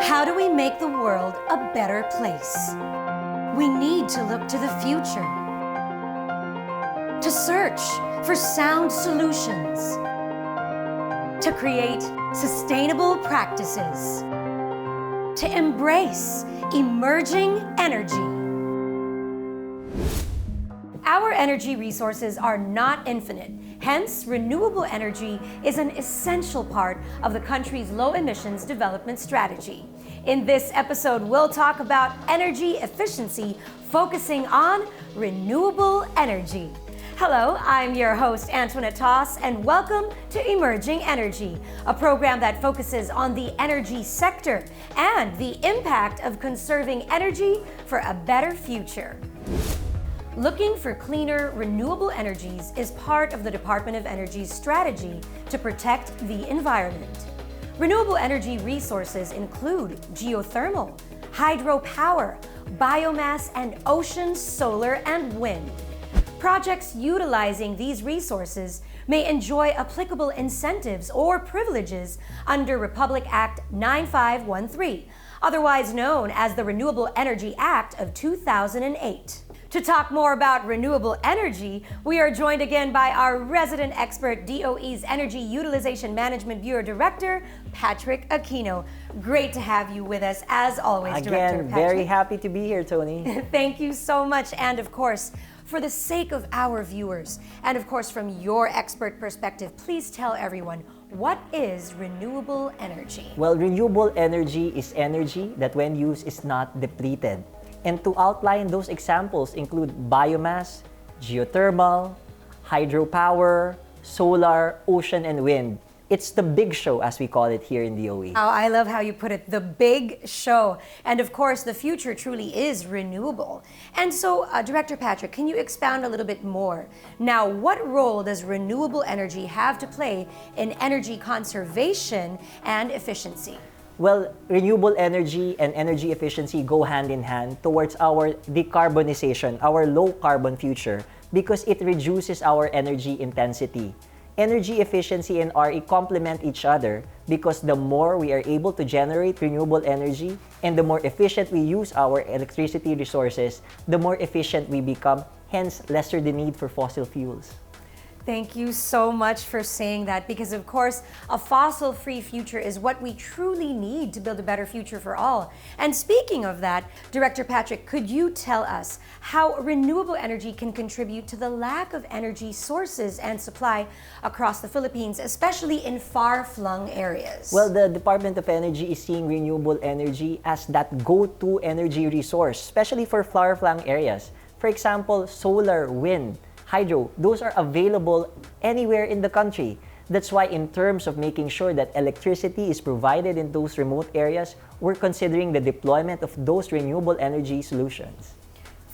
How do we make the world a better place? We need to look to the future, to search for sound solutions, to create sustainable practices, to embrace emerging energy. Our energy resources are not infinite. Hence, renewable energy is an essential part of the country's low emissions development strategy. In this episode, we'll talk about energy efficiency, focusing on renewable energy. Hello, I'm your host, Antoinette Toss, and welcome to Emerging Energy, a program that focuses on the energy sector and the impact of conserving energy for a better future. Looking for cleaner, renewable energies is part of the Department of Energy's strategy to protect the environment. Renewable energy resources include geothermal, hydropower, biomass, and ocean, solar, and wind. Projects utilizing these resources may enjoy applicable incentives or privileges under Republic Act 9513, otherwise known as the Renewable Energy Act of 2008. To talk more about renewable energy, we are joined again by our resident expert, DOE's Energy Utilization Management Bureau Director, Patrick Aquino. Great to have you with us, as always, Director Patrick. Very happy to be here, Tony. Thank you so much. And of course, for the sake of our viewers, and of course from your expert perspective, please tell everyone, what is renewable energy? Well, renewable energy is energy that when used is not depleted. And to outline those examples include biomass, geothermal, hydropower, solar, ocean, and wind. It's the big show, as we call it here in DOE. Oh, I love how you put it, the big show. And of course, the future truly is renewable. And so, Director Patrick, can you expound a little bit more? Now, what role does renewable energy have to play in energy conservation and efficiency? Well, renewable energy and energy efficiency go hand in hand towards our decarbonization, our low-carbon future, because it reduces our energy intensity. Energy efficiency and RE complement each other because the more we are able to generate renewable energy and the more efficient we use our electricity resources, the more efficient we become, hence lesser the need for fossil fuels. Thank you so much for saying that, because of course, a fossil-free future is what we truly need to build a better future for all. And speaking of that, Director Patrick, could you tell us how renewable energy can contribute to the lack of energy sources and supply across the Philippines, especially in far-flung areas? Well, the Department of Energy is seeing renewable energy as that go-to energy resource, especially for far-flung areas. For example, solar, wind, hydro, those are available anywhere in the country. That's why in terms of making sure that electricity is provided in those remote areas, we're considering the deployment of those renewable energy solutions.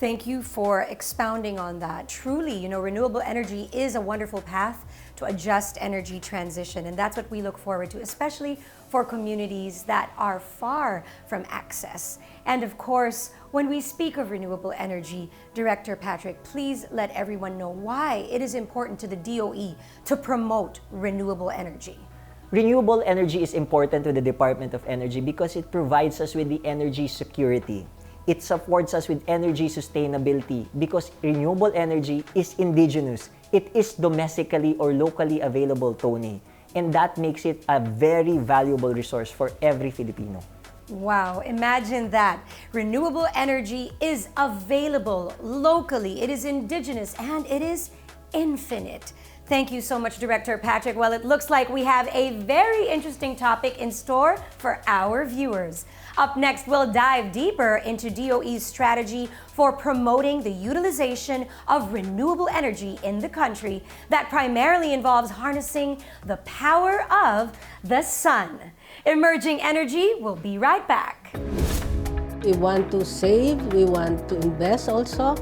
Thank you for expounding on that. Truly, renewable energy is a wonderful path to a just energy transition, and that's what we look forward to, especially for communities that are far from access. And of course, when we speak of renewable energy, Director Patrick, please let everyone know why it is important to the DOE to promote renewable energy. Renewable energy is important to the Department of Energy because it provides us with the energy security. It supports us with energy sustainability because renewable energy is indigenous. It is domestically or locally available, Tony. And that makes it a very valuable resource for every Filipino. Wow, imagine that. Renewable energy is available locally, it is indigenous, and it is infinite. Thank you so much, Director Patrick. Well, it looks like we have a very interesting topic in store for our viewers. Up next, we'll dive deeper into DOE's strategy for promoting the utilization of renewable energy in the country that primarily involves harnessing the power of the sun. Emerging Energy will be right back. We want to save, we want to invest also.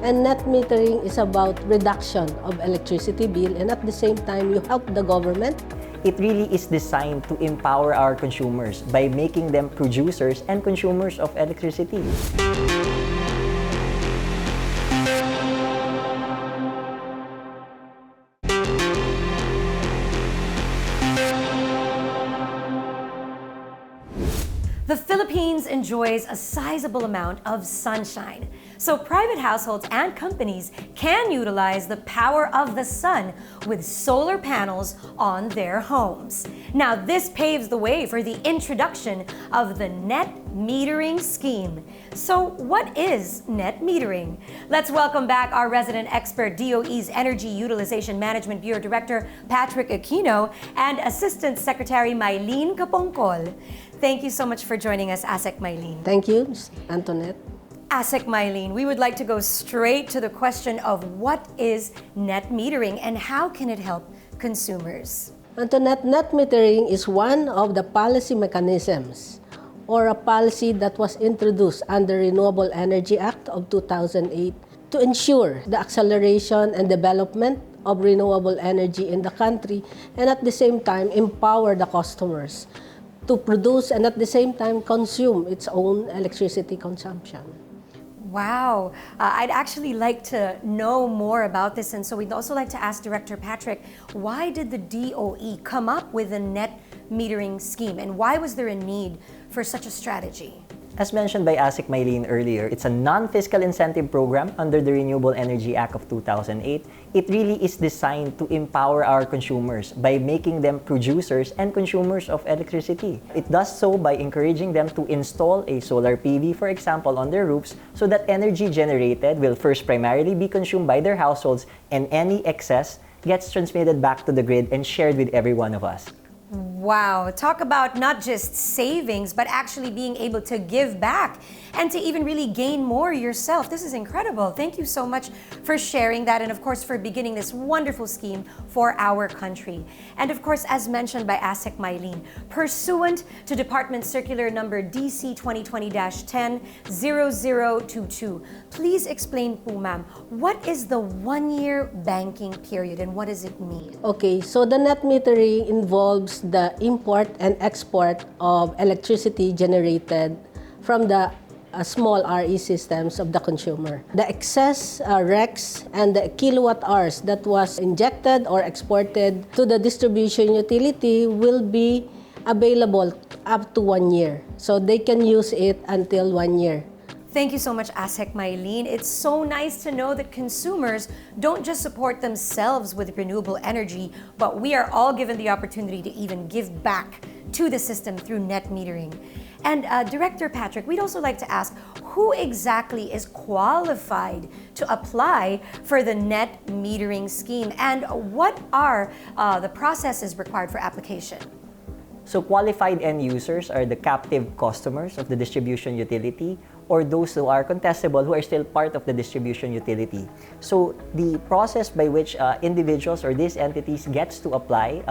And net metering is about reduction of electricity bill, and at the same time, you help the government. It really is designed to empower our consumers by making them producers and consumers of electricity. The Philippines enjoys a sizable amount of sunshine, so private households and companies can utilize the power of the sun with solar panels on their homes. Now, this paves the way for the introduction of the net metering scheme. So, what is net metering? Let's welcome back our resident expert, DOE's Energy Utilization Management Bureau Director Patrick Aquino and Assistant Secretary Mylene Capongcol. Thank you so much for joining us, ASEC Mylene. Thank you, Antoinette. ASEC Mylene, we would like to go straight to the question of what is net metering and how can it help consumers? Antoinette, net metering is one of the policy mechanisms or a policy that was introduced under Renewable Energy Act of 2008 to ensure the acceleration and development of renewable energy in the country and at the same time empower the customers to produce and at the same time consume its own electricity consumption. Wow, I'd actually like to know more about this, and so we'd also like to ask Director Patrick, why did the DOE come up with a net metering scheme and why was there a need for such a strategy? As mentioned by ASEC Mylene earlier, it's a non-fiscal incentive program under the Renewable Energy Act of 2008. It really is designed to empower our consumers by making them producers and consumers of electricity. It does so by encouraging them to install a solar PV, for example, on their roofs so that energy generated will first primarily be consumed by their households and any excess gets transmitted back to the grid and shared with every one of us. Wow, talk about not just savings, but actually being able to give back and to even really gain more yourself. This is incredible. Thank you so much for sharing that and of course for beginning this wonderful scheme for our country. And of course, as mentioned by ASEC Mylene, pursuant to Department Circular Number DC 2020-10-0022, please explain po ma'am, what is the one-year banking period and what does it mean? Okay, so the net metering involves the import and export of electricity generated from the small RE systems of the consumer. The excess RECs and the kilowatt hours that was injected or exported to the distribution utility will be available up to 1 year. So they can use it until 1 year. Thank you so much, ASEC Mylene. It's so nice to know that consumers don't just support themselves with renewable energy, but we are all given the opportunity to even give back to the system through net metering. And Director Patrick, we'd also like to ask, who exactly is qualified to apply for the net metering scheme and what are the processes required for application? So qualified end users are the captive customers of the distribution utility or those who are contestable who are still part of the distribution utility. So the process by which individuals or these entities gets to apply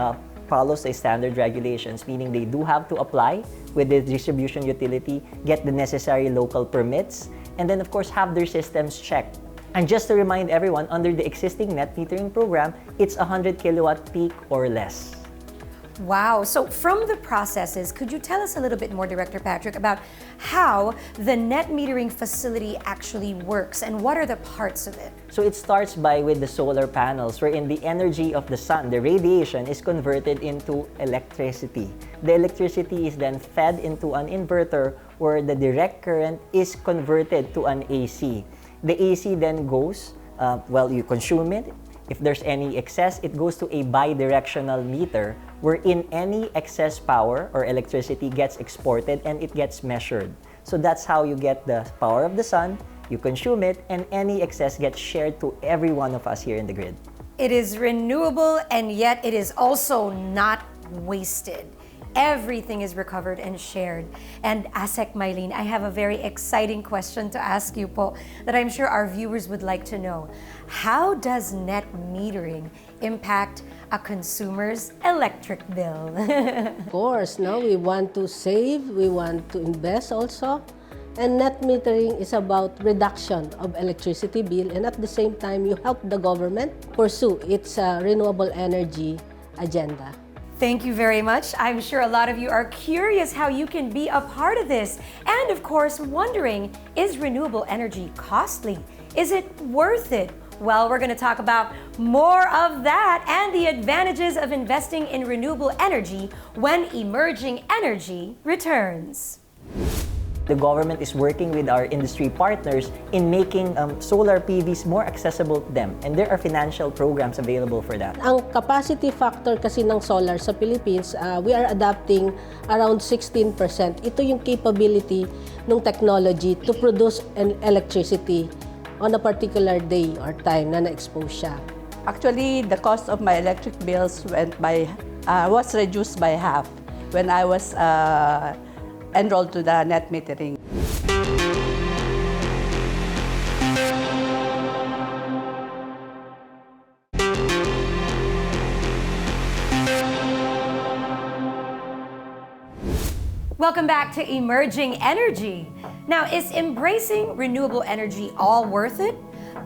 follows the standard regulations, meaning they do have to apply with the distribution utility, get the necessary local permits, and then of course have their systems checked. And just to remind everyone, under the existing net metering program, it's 100 kilowatt peak or less. Wow. So from the processes, could you tell us a little bit more, Director Patrick, about how the net metering facility actually works and what are the parts of it? So it starts with the solar panels, wherein the energy of the sun, the radiation, is converted into electricity. The electricity is then fed into an inverter where the direct current is converted to an AC. The AC then goes, you consume it. If there's any excess, it goes to a bidirectional meter wherein any excess power or electricity gets exported and it gets measured. So that's how you get the power of the sun, you consume it, and any excess gets shared to every one of us here in the grid. It is renewable and yet it is also not wasted. Everything is recovered and shared. And ASEC Mylene, I have a very exciting question to ask you po that I'm sure our viewers would like to know. How does net metering impact a consumer's electric bill? Of course, no, we want to save, we want to invest also. And net metering is about reduction of electricity bill and at the same time you help the government pursue its renewable energy agenda. Thank you very much. I'm sure a lot of you are curious how you can be a part of this. And of course, wondering, is renewable energy costly? Is it worth it? Well, we're going to talk about more of that and the advantages of investing in renewable energy when emerging energy returns. The government is working with our industry partners in making solar PVs more accessible to them, and there are financial programs available for that. Ang capacity factor kasi ng solar sa Philippines, we are adapting around 16%. Ito yung capability ng technology to produce an electricity on a particular day or time na na-expose siya. Actually, the cost of my electric bills was reduced by half when I was enrolled to the net metering. Welcome back to Emerging Energy. Now, is embracing renewable energy all worth it?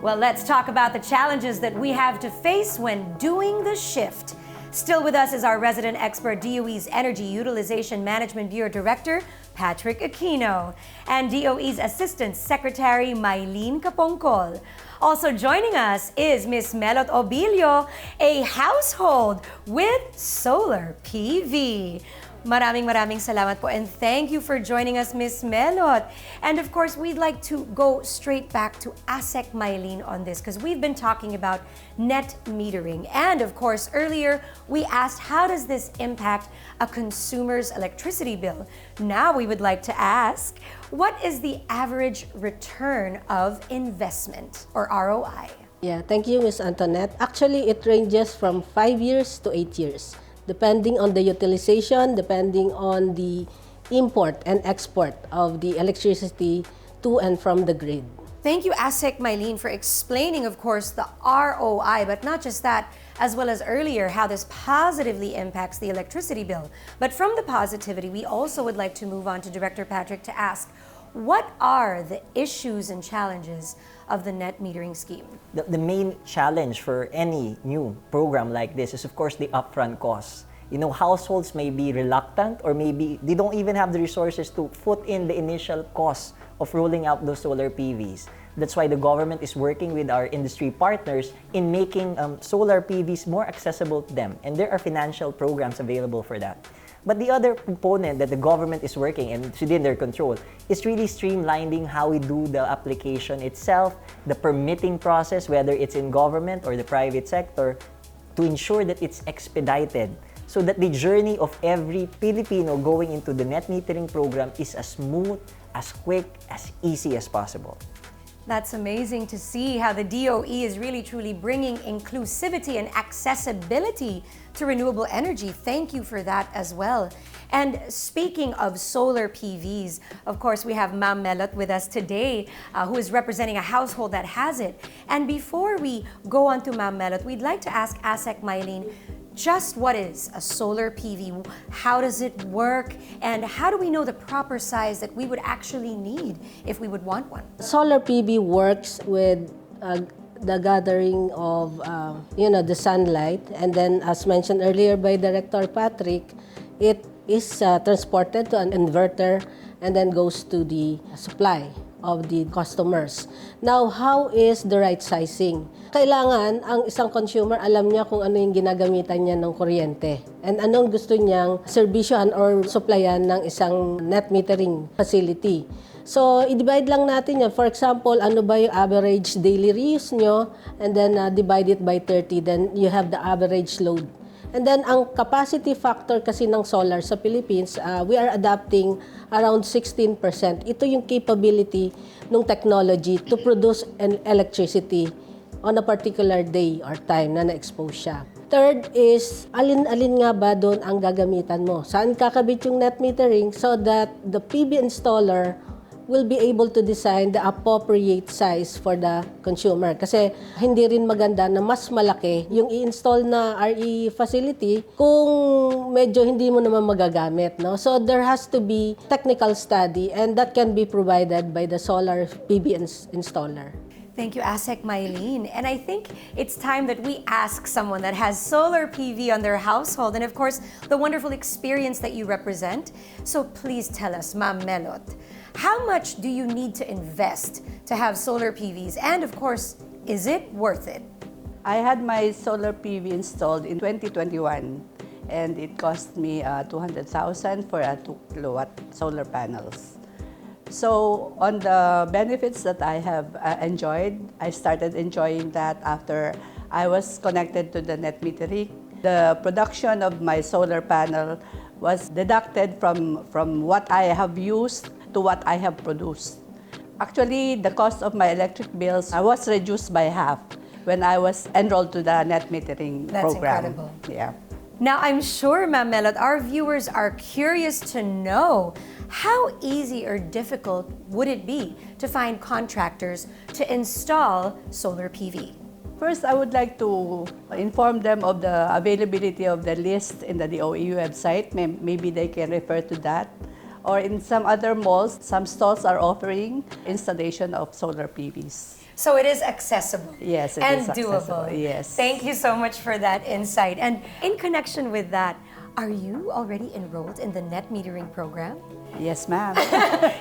Well, let's talk about the challenges that we have to face when doing the shift. Still with us is our resident expert, DOE's Energy Utilization Management Bureau Director, Patrick Aquino, and DOE's Assistant Secretary, Mylene Capongcol. Also joining us is Ms. Melot Obilio, a household with solar PV. Maraming salamat po, and thank you for joining us, Ms. Melot. And of course, we'd like to go straight back to ASEC Mylene on this because we've been talking about net metering. And of course, earlier we asked, how does this impact a consumer's electricity bill? Now we would like to ask, what is the average return of investment, or ROI? Yeah, thank you, Ms. Antoinette. Actually, it ranges from 5 years to 8 years. Depending on the utilization, depending on the import and export of the electricity to and from the grid. Thank you, ASEC Mylene, for explaining, of course, the ROI, but not just that, as well as earlier, how this positively impacts the electricity bill. But from the positivity, we also would like to move on to Director Patrick to ask, what are the issues and challenges of the net metering scheme? The main challenge for any new program like this is, of course, the upfront costs. You know, households may be reluctant, or maybe they don't even have the resources to put in the initial cost of rolling out those solar PVs. That's why the government is working with our industry partners in making solar PVs more accessible to them, and there are financial programs available for that. But the other component that the government is working, and it's within their control, is really streamlining how we do the application itself, the permitting process, whether it's in government or the private sector, to ensure that it's expedited, so that the journey of every Filipino going into the net metering program is as smooth, as quick, as easy as possible. That's amazing to see how the DOE is really truly bringing inclusivity and accessibility to renewable energy. Thank you for that as well. And speaking of solar PVs, of course, we have Ma'am Melot with us today, who is representing a household that has it. And before we go on to Ma'am Melot, we'd like to ask ASEC Mylene, just what is a solar PV? How does it work? And how do we know the proper size that we would actually need if we would want one? Solar PV works with the gathering of the sunlight, and then, as mentioned earlier by Director Patrick, it is transported to an inverter and then goes to the supply of the customers. Now, how is the right sizing? Kailangan ang isang consumer alam niya kung ano yung ginagamitan niya ng kuryente and anong gusto niyang serbisyohan or supplyan ng isang net metering facility. So, i-divide lang natin yan. For example, ano ba yung average daily reuse nyo, and then divide it by 30, then you have the average load. And then, ang capacity factor kasi ng solar sa Philippines, we are adapting around 16%. Ito yung capability ng technology to produce an electricity on a particular day or time na na-expose siya. Third is, alin-alin nga ba doon ang gagamitan mo? Saan kakabit yung net metering so that the PV installer will be able to design the appropriate size for the consumer. Kasi hindi rin maganda na mas malaki yung i-install na RE facility kung medyo hindi mo naman magagamit. No? So there has to be technical study, and that can be provided by the solar PV installer. Thank you, ASEC Mylene. And I think it's time that we ask someone that has solar PV on their household, and of course, the wonderful experience that you represent. So please tell us, Ma'am Melot, how much do you need to invest to have solar PVs? And of course, is it worth it? I had my solar PV installed in 2021. and it cost me 200,000 for a 2 kilowatt solar panels. So on the benefits that I have enjoyed, I started enjoying that after I was connected to the net metering. The production of my solar panel was deducted from what I have used to what I have produced. Actually, the cost of my electric bills was reduced by half when I was enrolled to the net metering That's program. incredible. Yeah. Now, I'm sure, Ma'am Melot, our viewers are curious to know how easy or difficult would it be to find contractors to install solar PV? First, I would like to inform them of the availability of the list in the DOE website. Maybe they can refer to that. Or in some other malls, some stalls are offering installation of solar PVs. So it is accessible. Yes, it and is accessible. doable. Yes. Thank you so much for that insight. And in connection with that, are you already enrolled in the net metering program? Yes, ma'am.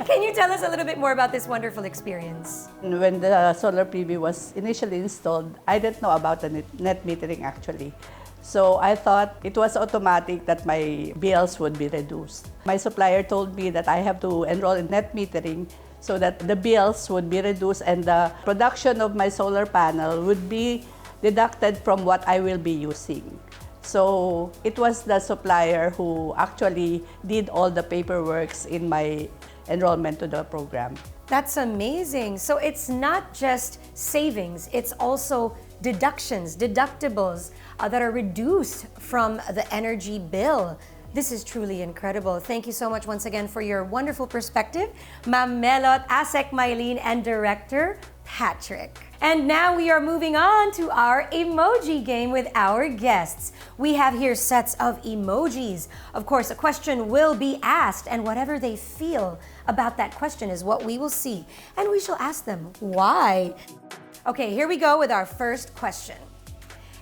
Can you tell us a little bit more about this wonderful experience? When the solar PV was initially installed, I didn't know about the net metering actually. So I thought it was automatic that my bills would be reduced. My supplier told me that I have to enroll in net metering so that the bills would be reduced and the production of my solar panel would be deducted from what I will be using. So it was the supplier who actually did all the paperwork in my enrollment to the program. That's amazing. So it's not just savings, it's also deductions, deductibles that are reduced from the energy bill. This is truly incredible. Thank you so much once again for your wonderful perspective, Ma'am Melot, ASEC Mylene, and Director Patrick. And now we are moving on to our emoji game with our guests. We have here sets of emojis. Of course, a question will be asked, and whatever they feel about that question is what we will see. And we shall ask them why. Okay, here we go with our first question.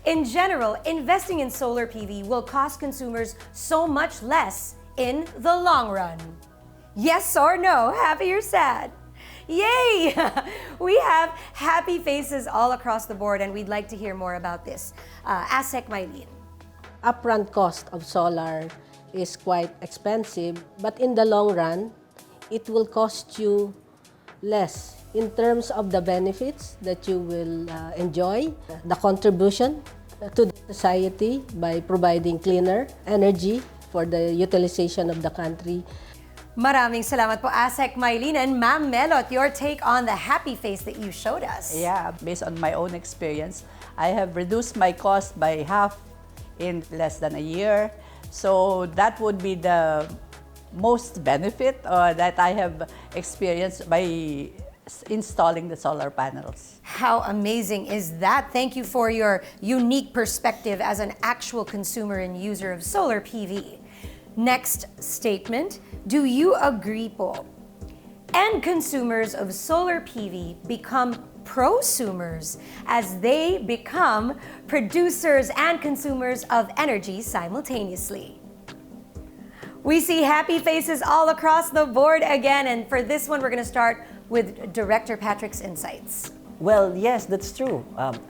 In general, investing in solar PV will cost consumers so much less in the long run. Yes or no? Happy or sad? Yay! We have happy faces all across the board, and we'd like to hear more about this. ASEC Mylene. Upfront cost of solar is quite expensive, but in the long run, it will cost you less in terms of the benefits that you will enjoy, the contribution to the society by providing cleaner energy for the utilization of the country. Maraming salamat po, ASEC Mylene. And Ma'am Melot, your take on the happy face that you showed us. Yeah, based on my own experience, I have reduced my cost by half in less than a year. So that would be the most benefit that I have experienced by installing the solar panels. How amazing is that? Thank you for your unique perspective as an actual consumer and user of solar PV. Next statement, do you agree po? End consumers of solar PV become prosumers as they become producers and consumers of energy simultaneously. We see happy faces all across the board again, and for this one, we're going to start with Director Patrick's insights. Well, yes, that's true.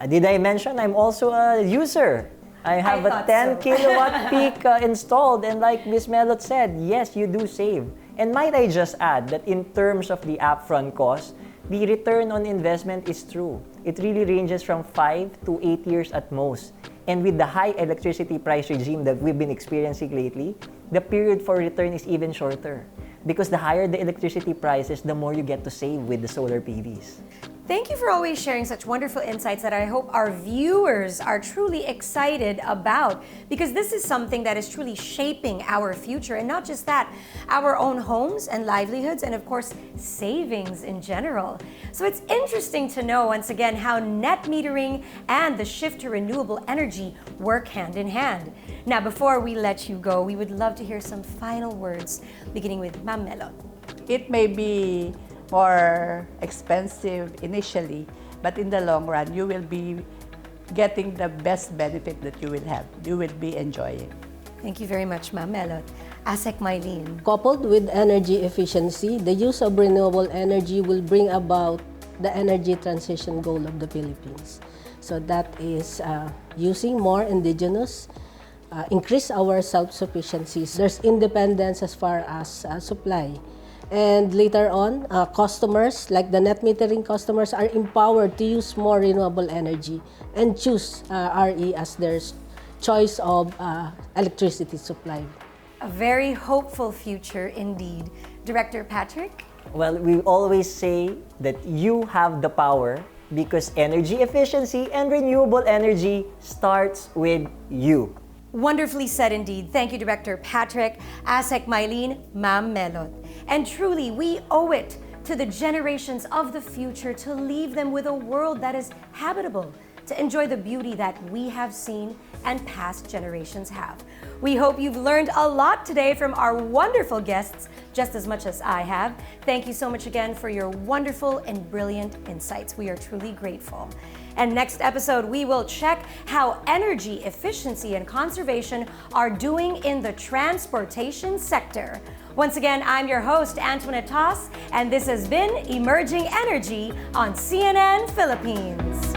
Did I mention I'm also a user? I have a 10 kilowatt peak installed, and like Ms. Melot said, yes, you do save. And might I just add that in terms of the upfront cost, the return on investment is true. It really ranges from 5 to 8 years at most. And with the high electricity price regime that we've been experiencing lately, the period for return is even shorter. Because the higher the electricity prices, the more you get to save with the solar PVs. Thank you for always sharing such wonderful insights that I hope our viewers are truly excited about, because this is something that is truly shaping our future, and not just that, our own homes and livelihoods, and of course, savings in general. So it's interesting to know once again how net metering and the shift to renewable energy work hand in hand. Now, before we let you go, we would love to hear some final words, beginning with Ma'am Melot. It may be more expensive initially, but in the long run, you will be getting the best benefit that you will have. You will be enjoying. Thank you very much, Ma'am Melot. ASEC Mylene. Coupled with energy efficiency, the use of renewable energy will bring about the energy transition goal of the Philippines. So that is using more indigenous increase our self-sufficiency. There's independence as far as supply. And later on, customers, like the net metering customers, are empowered to use more renewable energy and choose RE as their choice of electricity supply. A very hopeful future indeed. Director Patrick? Well, we always say that you have the power because energy efficiency and renewable energy starts with you. Wonderfully said indeed. Thank you, Director Patrick, ASEC Mylene, Ma'am Melot. And truly, we owe it to the generations of the future to leave them with a world that is habitable, to enjoy the beauty that we have seen and past generations have. We hope you've learned a lot today from our wonderful guests, just as much as I have. Thank you so much again for your wonderful and brilliant insights. We are truly grateful. And next episode, we will check how energy efficiency and conservation are doing in the transportation sector. Once again, I'm your host, Antoinette Toss, and this has been Emerging Energy on CNN Philippines.